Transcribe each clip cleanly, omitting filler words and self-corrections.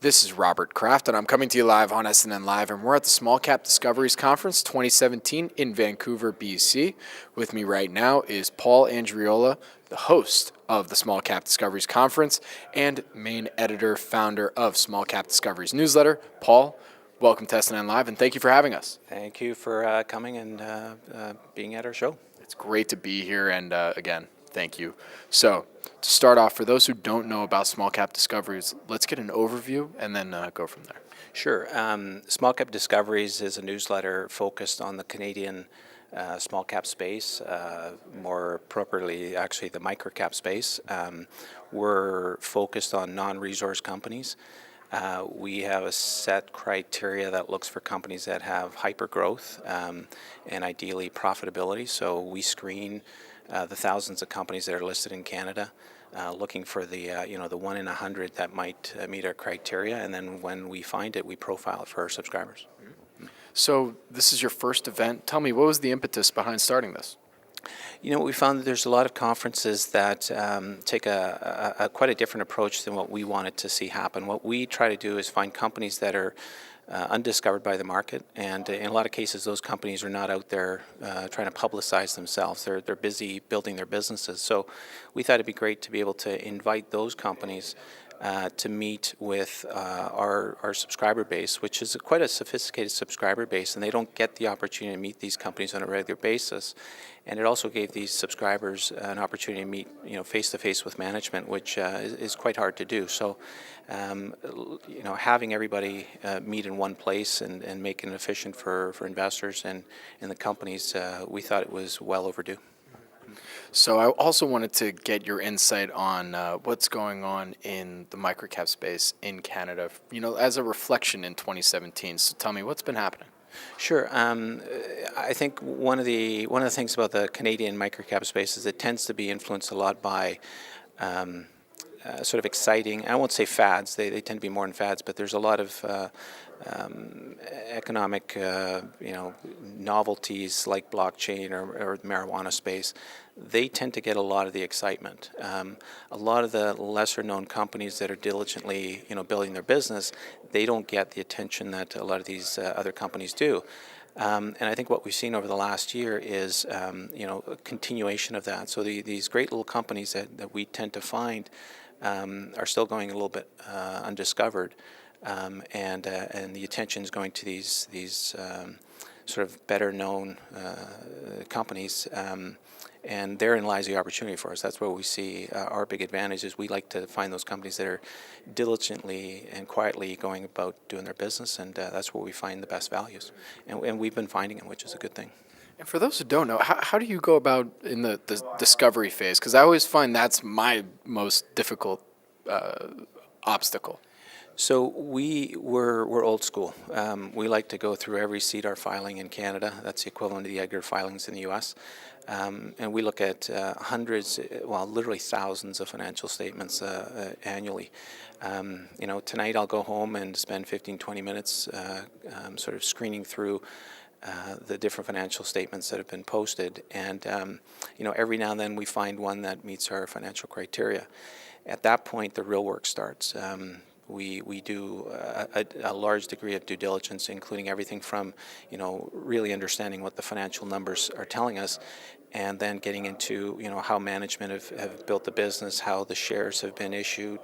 This is Robert Kraft, and I'm coming to you live on SNN Live, and we're at the Smallcap Discoveries Conference 2017 in Vancouver, BC. With me right now is Paul Andreola, the host of the Smallcap Discoveries Conference and main editor, founder of Smallcap Discoveries newsletter. Paul, welcome to SNN Live, and thank you for having us. Thank you for coming and being at our show. It's great to be here, and again, thank you. So, to start off, for those who don't know about Small Cap Discoveries, let's get an overview and then go from there. Sure. Small Cap Discoveries is a newsletter focused on the Canadian small cap space, more appropriately, actually, the microcap space. We're focused on non-resource companies. We have a set criteria that looks for companies that have hyper growth and ideally profitability. So we screen the thousands of companies that are listed in Canada, looking for the the 1 in 100 that might meet our criteria, and then when we find it, we profile it for our subscribers. So this is your first event. Tell me, what was the impetus behind starting this? You know, we found that there's a lot of conferences that take a quite a different approach than what we wanted to see happen. What we try to do is find companies that are undiscovered by the market, and in a lot of cases, those companies are not out there trying to publicize themselves. They're busy building their businesses. So we thought it'd be great to be able to invite those companies to meet with our subscriber base, which is quite a sophisticated subscriber base, and they don't get the opportunity to meet these companies on a regular basis. And it also gave these subscribers an opportunity to meet, face to face with management, which is quite hard to do. So, having everybody meet in one place and making it efficient for investors and the companies, we thought it was well overdue. So I also wanted to get your insight on what's going on in the microcap space in Canada, as a reflection in 2017. So tell me, what's been happening? Sure. I think one of the things about the Canadian microcap space is it tends to be influenced a lot by sort of exciting, I won't say fads, they tend to be more in fads, but there's a lot of economic novelties like blockchain or marijuana space. They tend to get a lot of the excitement. A lot of the lesser known companies that are diligently building their business, they don't get the attention that a lot of these other companies do. And I think what we've seen over the last year is a continuation of that. So these great little companies that we tend to find are still going a little bit undiscovered, and the attention is going to these sort of better known companies, and therein lies the opportunity for us. That's where we see our big advantage is we like to find those companies that are diligently and quietly going about doing their business, and that's where we find the best values. And we've been finding them, which is a good thing. And for those who don't know, how do you go about in the discovery phase? Because I always find that's my most difficult obstacle. So we're old school. We like to go through every CDR filing in Canada. That's the equivalent of the EDGAR filings in the U.S. And we look at hundreds, literally thousands of financial statements annually. Tonight I'll go home and spend 15, 20 minutes sort of screening through the different financial statements that have been posted. And, every now and then we find one that meets our financial criteria. At that point, the real work starts. We do a large degree of due diligence, including everything from, really understanding what the financial numbers are telling us, and then getting into, how management have built the business, how the shares have been issued,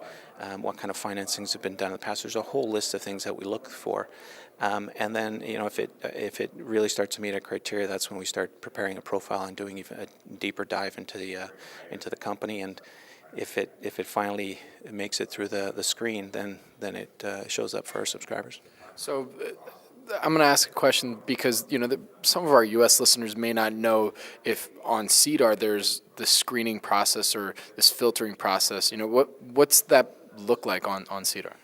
what kind of financings have been done in the past. There's a whole list of things that we look for. And then, if it really starts to meet our criteria, that's when we start preparing a profile and doing even a deeper dive into the company. And if it finally makes it through the screen, then it shows up for our subscribers. So I'm going to ask a question because some of our U.S. listeners may not know if on CDR there's the screening process or this filtering process. What's that look like on CDR?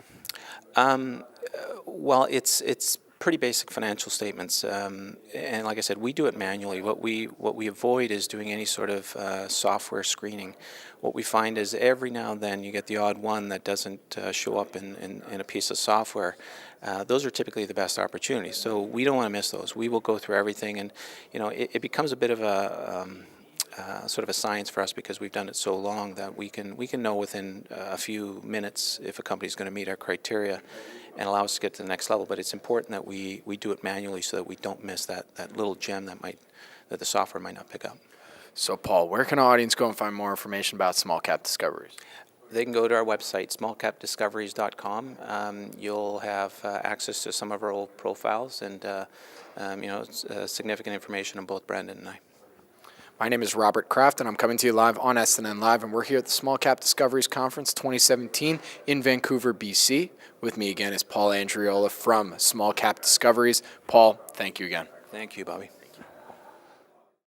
Well, it's pretty basic financial statements, and like I said, we do it manually. What we avoid is doing any sort of software screening. What we find is every now and then you get the odd one that doesn't show up in a piece of software. Those are typically the best opportunities, so we don't want to miss those. We will go through everything, and it becomes a bit of sort of a science for us because we've done it so long that we can know within a few minutes if a company is going to meet our criteria and allow us to get to the next level. But it's important that we do it manually so that we don't miss that little gem that the software might not pick up. So, Paul, where can our audience go and find more information about Smallcap Discoveries? They can go to our website, smallcapdiscoveries.com. You'll have access to some of our old profiles and significant information on both Brandon and I. My name is Robert Kraft, and I'm coming to you live on SNN Live, and we're here at the Smallcap Discoveries Conference 2017 in Vancouver, BC. With me again is Paul Andreola from Smallcap Discoveries. Paul, thank you again. Thank you, Bobby.